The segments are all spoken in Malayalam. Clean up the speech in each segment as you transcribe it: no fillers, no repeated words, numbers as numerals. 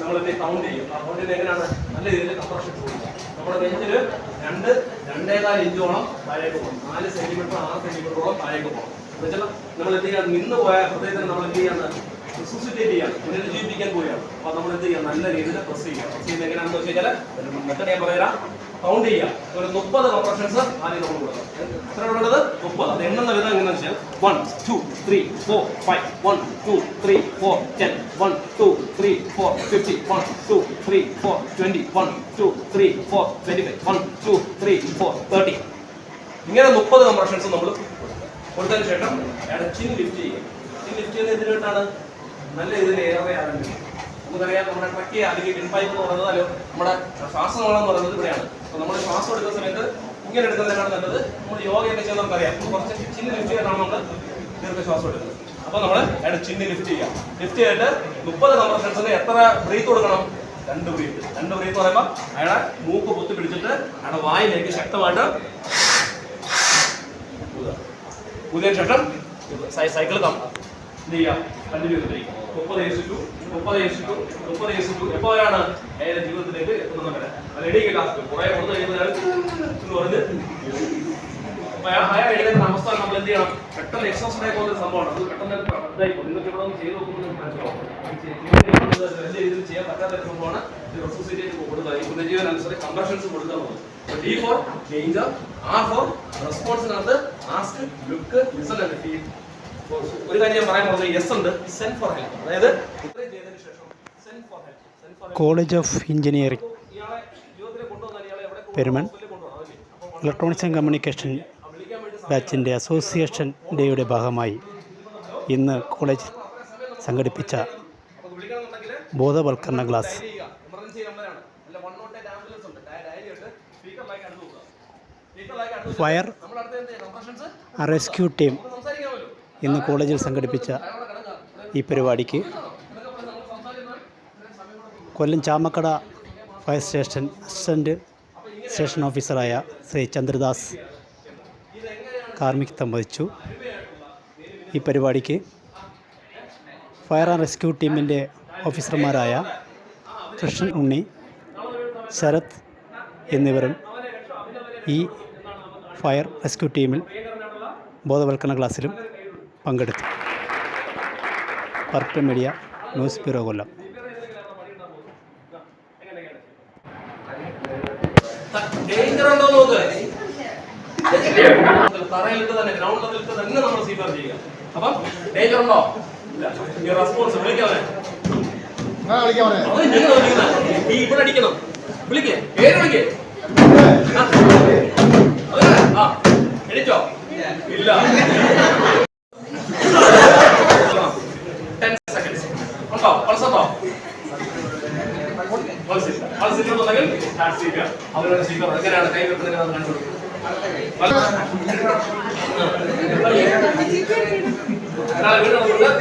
നമ്മളിത് കൗണ്ട് ചെയ്യും. ആ കൗണ്ട് ചെയ്ത് എങ്ങനെയാണ് നല്ല രീതിയിൽ കംപ്രഷൻ കൊടുക്കുക. നമ്മുടെ നെഞ്ചിൽ 2-2.25 ഇഞ്ചോളം താഴേക്ക് പോകും. 4 സെന്റിമീറ്റർ 6 സെന്റിമീറ്ററോളം താഴേക്ക് പോകും. എന്നുവെച്ചാൽ നമ്മൾ എന്ത് ചെയ്യാൻ നിന്ന് പോയ ഹൃദയത്തിന് നമ്മൾ എന്ത് ചെയ്യാൻ റിസസിറ്റേറ്റ് ചെയ്യാൻ പുനരുജ്ജീവിപ്പിക്കാൻ പോവുകയാണ്. അപ്പോൾ നമ്മൾ എന്ത് ചെയ്യാം നല്ല രീതിയിൽ പ്രസ് ചെയ്യുക. പ്രസ് ചെയ്യുന്നത് എങ്ങനെയാണെന്ന് വെച്ച് കഴിഞ്ഞാൽ മെത്തഡ് ഞാൻ പറയാം. കൗണ്ട് ചെയ്യുക. ഒരു 30 കംപ്രഷൻസ് ആദ്യം നമ്മൾ കൊടുക്കുക. എത്രയാണ് ഉള്ളത്? 30. അത് എണ്ണുന്ന വിധം എങ്ങനെയാണെന്ന് വെച്ചാൽ 1 2 3 4 5 1 2 3 4 10 1 2 3 4 50 1 2 3 4 20 1 2 3 4 25 1 2 3 4 30. ഇങ്ങനെ 30 കംപ്രഷൻസ് നമ്മൾ കൊടുത്തതിന് ശേഷം ചിൻ ലിഫ്റ്റ് ചെയ്യുക. ചിൻ ലിഫ്റ്റ് ചെയ്യുന്നത് എന്തിനു വേണ്ടിയിട്ടാണ്? നല്ല ഇതിൽ ഏറെ ആണെങ്കിൽ നമുക്കറിയാം നമ്മുടെ ട്രക്കിയ അല്ലെങ്കിൽ വിൻപൈപ്പ് എന്ന് പറയുന്നത് നമ്മുടെ ശ്വാസകോളം എന്ന് പറയുന്നത് ഇവിടെയാണ്. അപ്പോൾ നമ്മൾ ശ്വാസം എടുക്കുന്ന സമയത്ത് ഇങ്ങനെ എടുക്കുന്നതിനാണ് നല്ലത്. നമ്മൾ യോഗയൊക്കെ ചെയ്യുന്ന നമുക്കറിയാം കുറച്ച് ചിന്ന് ലിഫ്റ്റ് ചെയ്തിട്ടാണ് നമ്മൾ ദീർഘശ്വാസം എടുക്കുന്നത്. അപ്പോൾ നമ്മൾ അയാളുടെ ചിന്ന് ലിഫ്റ്റ് ചെയ്യാം. ലിഫ്റ്റ് ചെയ്തിട്ട് 30 കംപ്രഷൻസിന് എത്ര ബ്രീത്ത് കൊടുക്കണം? 2 ബ്രീത്ത്. 2 ബ്രീത്ത് പറയുമ്പോൾ അയാളെ മൂക്ക് പൊത്തി പിടിച്ചിട്ട് അയാളുടെ വായിലേക്ക് ശക്തമായിട്ട് ഊതിയതിനു ശേഷം സൈക്കിൾ എന്ത് ചെയ്യാം? കണ്ടിന്യൂ ചെയ്തിരിക്കും. 30 എപ്പോഴാണ് അയാളുടെ ജീവിതത്തിലേക്ക് എത്തുന്നത് വരെ അത് എണീക്കില്ല. കുറെ കൊടുത്തു കഴിയുമ്പോൾ എന്ന് പറഞ്ഞ് അയാൾ എഴുതുന്ന അവസ്ഥ നമ്മൾ എന്ത് ചെയ്യണം? പെട്ടെന്ന് എക്സോസ്റ്റ് ആയി പോകുന്ന സംഭവമാണ്. അത് പെട്ടെന്ന് ഇതായിപ്പോ നിങ്ങൾക്ക് ഇവിടെ ഒന്ന് ചെയ്ത് നോക്കുന്നത് മനസ്സിലാവും. വലിയ രീതിയിൽ ചെയ്യാൻ പറ്റാത്ത സംഭവമാണ് റെസസിറ്റേറ്റ് കൊടുക്കുക. ഈ പുനരുജ്ജീവനുസരിച്ച് കംപ്രഷൻസ് കൊടുക്കുന്നത്. D for danger, R for റെസ്പോൺസിനകത്ത് ask, look, listen and feel. ഒരു കാര്യം ഞാൻ പറയാൻ പറഞ്ഞത് എസ് ഉണ്ട്, സെൻഡ് ഫോർ ഹെൽപ്പ്. അതായത് ഇത്രയും ചെയ്തതിനു ശേഷം send for help. College of engineering Perumon electronics and communication ബാച്ചിൻ്റെ അസോസിയേഷൻ ഡേയുടെ ഭാഗമായി ഇന്ന് കോളേജ് സംഘടിപ്പിച്ച ബോധവൽക്കരണ ക്ലാസ് ഫയർ റെസ്ക്യൂ ടീം ഇന്ന് കോളേജിൽ സംഘടിപ്പിച്ച ഈ പരിപാടിക്ക് Kollam Chamakkada fire station assistant station ഓഫീസറായ ശ്രീ ചന്ദ്രദാസ് കാർമ്മികത്വം വഹിച്ചു. ഈ പരിപാടിക്ക് ഫയർ ആൻഡ് റെസ്ക്യൂ ടീമിൻ്റെ ഓഫീസർമാരായ കൃഷ്ണൻ ഉണ്ണി, ശരത് എന്നിവരും ഈ ഫയർ റെസ്ക്യൂ ടീമിൽ ബോധവൽക്കരണ ക്ലാസ്സിലും പങ്കെടുത്തു. പർപ്പിൾ മീഡിയ ന്യൂസ് ബ്യൂറോ കൊല്ലം. തറയിലിട്ട് തന്നെ ഗ്രൗണ്ട് ലെവലിട്ട് തന്നെ നമ്മൾ സ്വീകാരം ചെയ്യുക. അപ്പം ഡേഞ്ചർ ഉണ്ടോ? ഇല്ല. റെസ്പോൺസ് വിളിക്കാതെ ഇവിടെ അടിക്കണം. വിളിക്കേ, പേര് വിളിക്കേ. എണീച്ചോ? ഇല്ല. 10 seconds ഉണ്ടോ? പൾസുണ്ടോ? പൾസിട്ടുണ്ടെങ്കിൽ അവരുടെ സ്വീകരണം എങ്ങനെയാണ് കൈ വെക്കുന്നതിന് കണ്ടുപിടിക്കും.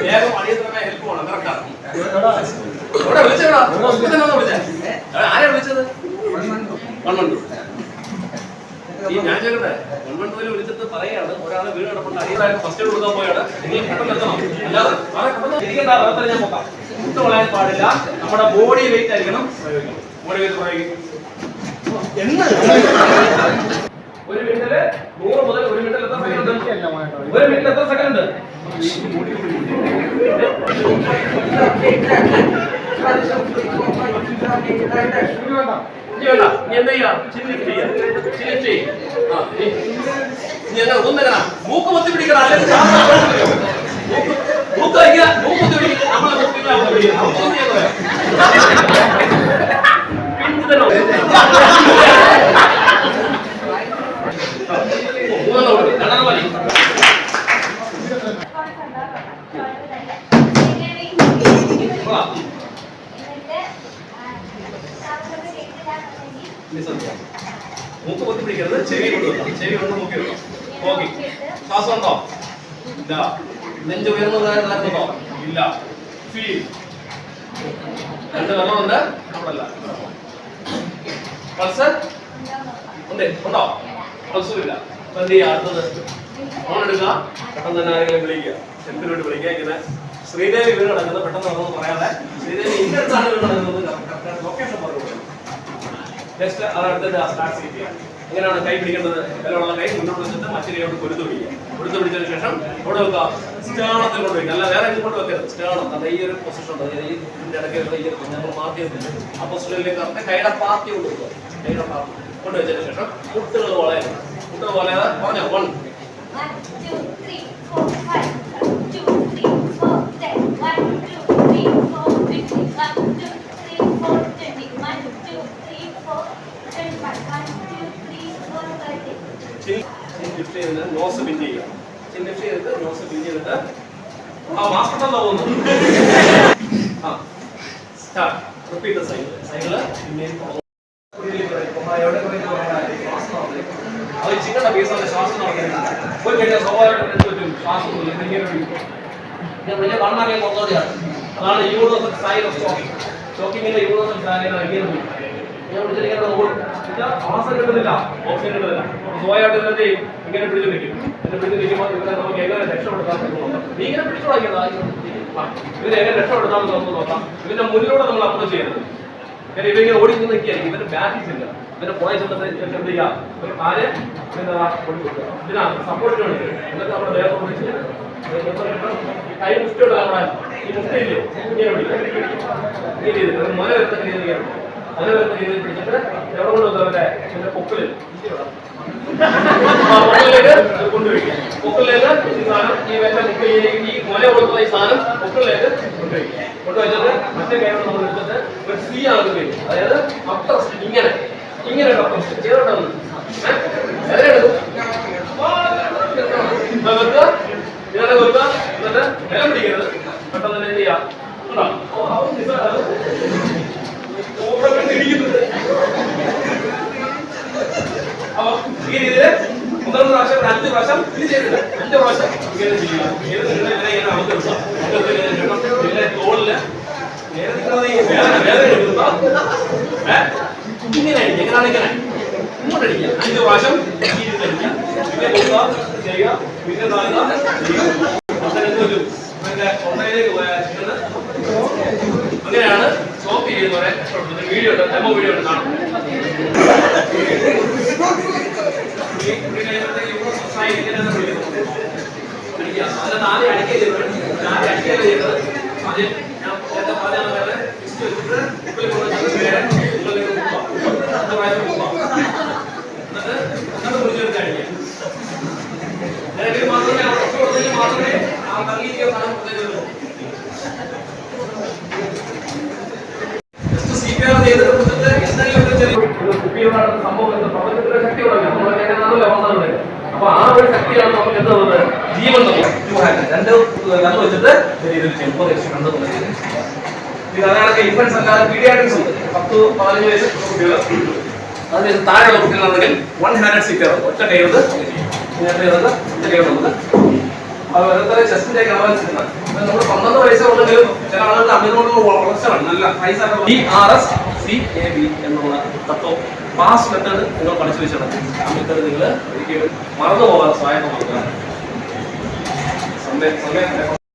വേഗം അടിയന്തരമായ ഹെൽപ്പ് വേണം. കറക്റ്റാണ്. വിളിച്ചേടാ, ആരെയാ വിളിച്ചത്? 112. ഈ ഞാൻ ചോദിക്കട്ടെ, 112 വിളിച്ചിട്ട് പറയാണ് ഒരാള് വീട് കിടപ്പുണ്ട്, അടിയന്തരമായിട്ട് ഫസ്റ്റ് എയ്ഡ് കൊടുക്കാൻ പോയാണ്, നിങ്ങൾ പെട്ടെന്ന് എത്തണം. അല്ലാതെ ഇരിക്കേണ്ട അവസ്ഥ ഞാൻ നോക്കാം. ഫുഡ് കളയാൻ പാടില്ല. നമ്മുടെ ബോഡി വെയിറ്റ് ആയിരിക്കണം പ്രയോഗിക്കണം. ബോഡി വെയിറ്റ് പ്രയോഗിക്കും. ഒരു മിനിറ്റില് 100 മുതൽ 1 മിനിറ്റിൽ എത്ര സെക്കൻഡ്? 1 മിനിറ്റിൽ എത്ര സെക്കൻഡ്? മൂക്ക് പൊത്തി പിടിക്കണം. മൂക്ക് വയ്ക്കുക, മൂക്ക് പൊത്തി പിടിക്കുക. മൂക്ക് പൊത്തി പിടിക്കരുത്, ചെവി കൊണ്ടുവരണം. ചെവി കൊണ്ട് മൂക്കി വെക്കണം. ഓക്കെ. ശ്വാസം ഉണ്ടോ? ഇല്ല. നെഞ്ച് ഉയർന്നതായിട്ടുണ്ടോ? ഇല്ല. ഫീൽ. 2 വെള്ളമുണ്ട്. നമ്മളല്ല. പൾസ് ഉണ്ട്. ഉണ്ടോ? പൾസും ഇല്ല. അപ്പൊ എന്ത് ചെയ്യുക? അടുത്തത് ഫോൺ എടുക്കുക. പെട്ടെന്ന് തന്നെ ആരെങ്കിലും വിളിക്കുക. ഹെൽപ്പിന് വേണ്ടി വിളിക്കുക. ഇങ്ങനെ ശ്രീദേവി വീട് കിടക്കുന്നത് പെട്ടെന്ന് നമുക്ക് പറയാതെ ശ്രീദേവി ഇന്റെ അടുത്താണ് വീട് കിടക്കുന്നത് ലൊക്കേഷൻ പറഞ്ഞു ജസ്റ്റ് അതെടുത്തിട്ട് സ്റ്റാർട്ട് ചെയ്യുക. എങ്ങനെയാണ് കൈ പിടിക്കേണ്ടത്? വിലയുള്ള കൈ മുന്നോട്ട് വെച്ചിട്ട് മറ്റു കൈയോട് കൊരുത്ത് പിടിക്കുക. കൊരുത്ത് പിടിച്ചതിന് ശേഷം ഇവിടെ വെക്കുക, സ്റ്റേണത്തിൽ കൊണ്ട് വയ്ക്കുക. അല്ല വേറെ ഇങ്ങോട്ട് വെക്കരുത്. സ്റ്റേണം അത് ഈ ഒരു പൊസിഷൻ ഉണ്ട്, ഈ ഇതിന്റെ ഇടയ്ക്ക് ഈ നമ്മൾ മാർക്ക് ചെയ്തിട്ടുണ്ട്. ആ പൊസിഷനിലേക്ക് കറക്റ്റ് കൈയുടെ പാത്തി കൊണ്ട് വെക്കുക. കൈയുടെ പാത്തി കൊണ്ട് വെച്ചതിന് ശേഷം മുട്ടുകൾ വളയുക. മുട്ടുകൾ വളയാതെ പറഞ്ഞോ 1 2 3 4 5 1 2 3 4 10 1 2 3 4 50 1 2 3 4 20 1 2 3 4 25 1 2 3 4 30 ചിൻ ലിഫ്റ്റ് ചെയ്ത് നോസ് പിൻ ചെയ്യുക. ചിൻ ലിഫ്റ്റ് ചെയ്തിട്ട് നോസ് പിൻ ചെയ്തിട്ട് ആ മാസ്ക് പോകുന്നു. ആ സ്റ്റാർട്ട് റിപ്പീറ്റ് സൈക്കിള് പിന്നെയും അത് ചിക്കൻ്റെ പീസാണ്. ശ്വാസം നടക്കുന്നില്ല പോയി കഴിഞ്ഞാൽ സ്വാഭാവികമായിട്ട് എടുത്ത് പറ്റും. ശ്വാസം ഇങ്ങനെ വലിയ കണ്ണറിയാൻ പുറത്തോടെയാണ്. അതാണ് യൂണിവേഴ്സൽ സൈൻ ഓഫ് സ്റ്റോക്കിംഗ്. സ്റ്റോക്കിങ്ങിന്റെ യൂണിവേഴ്സൽ സൈൻ ഇങ്ങനെ ഞാൻ പിടിച്ചിരിക്കുന്നത് ശ്വാസം കിട്ടുന്നില്ല, ഓക്സിജൻ കിട്ടുന്നില്ല. സ്വാഭാവികമായിട്ട് എന്ത് ചെയ്യും? ഇങ്ങനെ പിടിച്ചു നിൽക്കും. ഇങ്ങനെ പിടിച്ച് നിൽക്കുമ്പോൾ ഇവിടെ നമുക്ക് എങ്ങനെ രക്ഷപ്പെടുത്താൻ നോക്കാം. നീ ഇങ്ങനെ പിടിച്ചു തുടങ്ങിയതാ. ഇതിനെ എങ്ങനെ രക്ഷപ്പെടുത്താമെന്ന് നമുക്ക് നോക്കാം. ഇതിന്റെ മുന്നിലൂടെ നമ്മൾ അപ്രോച്ച് ചെയ്യരുത്. കാരണം ഇവ ഇങ്ങനെ ഓടി നിൽക്കുകയായിരിക്കും. ഇവന്റെ ബാറ്റീസ് ഇല്ല. ഇതിന്റെ പോയ ചെന്നിട്ട് എന്ത് ചെയ്യാം? ഒരു കാല് ഇതിനകത്ത് സപ്പോർട്ട് വേണ്ടി എന്നിട്ട് നമ്മുടെ ദേഹത്തോട് കൈ മുസ്റ്റോട്ട് നമ്മുടെ ഈ മുസ്റ്റയില്ലേ ഇങ്ങനെ പിടിക്കും. ഈ രീതിയിൽ മുല വരുന്ന രീതിയിൽ മുല വരുന്ന രീതിയിൽ പിടിച്ചിട്ട് എവിടെ കൊണ്ട് വെച്ചാൽ ഇതിന്റെ പൊക്കിലിൽ പൊക്കിലേക്ക് കൊണ്ടുവയ്ക്കുക. പൊക്കിലേക്ക് ഈ സാധനം ഈ വെച്ച ഈ മുല കൊടുക്കുന്ന ഈ സാധനം പൊക്കിലേക്ക് കൊണ്ടുവയ്ക്കുക. കൊണ്ടുവച്ചിട്ട് മറ്റേ കൈയോട് നമ്മൾ എടുത്തിട്ട് ഒരു സി ആകുന്നത്. അതായത് അപ്പർ ഇങ്ങനെ ഇങ്ങനെ ചെയ്തോണ്ടാവുന്നു. എതിരെടുക്കും വെക്കുക, ഇതിനെ വെക്കുക. എന്നിട്ട് വില പിടിക്കരുത്. പെട്ടെന്ന് തന്നെ എന്ത് ചെയ്യാം? അപ്പൊ ഈ രീതിയിൽ 1 പ്രാവശ്യം 5 പ്രാവശ്യം ഇത് ചെയ്തില്ല. 5 പ്രാവശ്യം ഇങ്ങനെ ചെയ്യുക. ഇങ്ങനെ നമുക്ക് പിന്നെ തോളില് വേദന എടുക്കുക. ഇങ്ങനെ അടിക്കുക. എങ്ങനെയാണ് ഇങ്ങനെ ഇങ്ങോട്ട് അടിക്കുക. 5 പ്രാവശ്യം അടിക്കുക. പിന്നെ കൊടുക്കുക ചെയ്യുക. പിന്നെ തൊണ്ടയിലേക്ക് പോയാൽ അങ്ങനെയാണ് സ്റ്റോപ്പ് ചെയ്യുന്നവരെ വീഡിയോ ഉണ്ട്, ഡെമോ വീഡിയോ ഉണ്ട് കാണും. അതിന് 4 അടിക്കുക ചെയ്തത് 4 അടിക്കുക ചെയ്തത് ആദ്യം ഞാൻ എന്റെ പാചകം വേറെ വെച്ചിട്ട് ഉപ്പിൽ കൊണ്ടുവച്ചിട്ട് വേറെ ഉള്ളിലേക്ക് എന്നിട്ട് കുറിച്ചെടുത്ത് അടിക്കുക. മാത്രമേ മാത്രമേ ആ തള്ളിയ സാധനം പുറത്തേക്ക് സംഭവം പ്രപഞ്ചത്തിന്റെ ശക്തി തുടങ്ങി. അപ്പൊ ആ ഒരു ശക്തിയാണ് നമുക്ക് എന്ത് തോന്നുന്നത്? ജീവൻ രണ്ട് കണ്ണ് വെച്ചിട്ട് ഇതിൽ ടെമ്പറേച്ചർ കണ്ടെത്തുന്നത്. ഇത് അതായത് ഇൻഫൻസ് അല്ലാതെ പീഡിയാട്രിക്സ് ഉണ്ട്. 10-15 വയസ്സ് കുട്ടികൾ. അതിന് താഴെയുള്ള കുട്ടികളാണെങ്കിൽ 1 ഹാൻഡ് സിറ്റർ ഒറ്റ കൈ കൊണ്ട് ഒറ്റ കൈ കൊണ്ട് ഓരോരുത്തരെ ചെസ്റ്റിന്റെ കവറിച്ചിട്ടുണ്ട്. നമ്മൾ 12 വയസ്സുണ്ടെങ്കിലും ചില ആളുകളുടെ അമിതമായിട്ടുള്ള വളർച്ചയാണ് നല്ല പൈസ. DRSCAB എന്നുള്ള തത്വം പാസ് മെത്തേഡ് നിങ്ങൾ പഠിച്ചു വെച്ചാണ്. ആ മെത്തേഡ് നിങ്ങൾ ഒരിക്കലും മറന്നു പോകാതെ സഹായകമാക്കുക. സമയം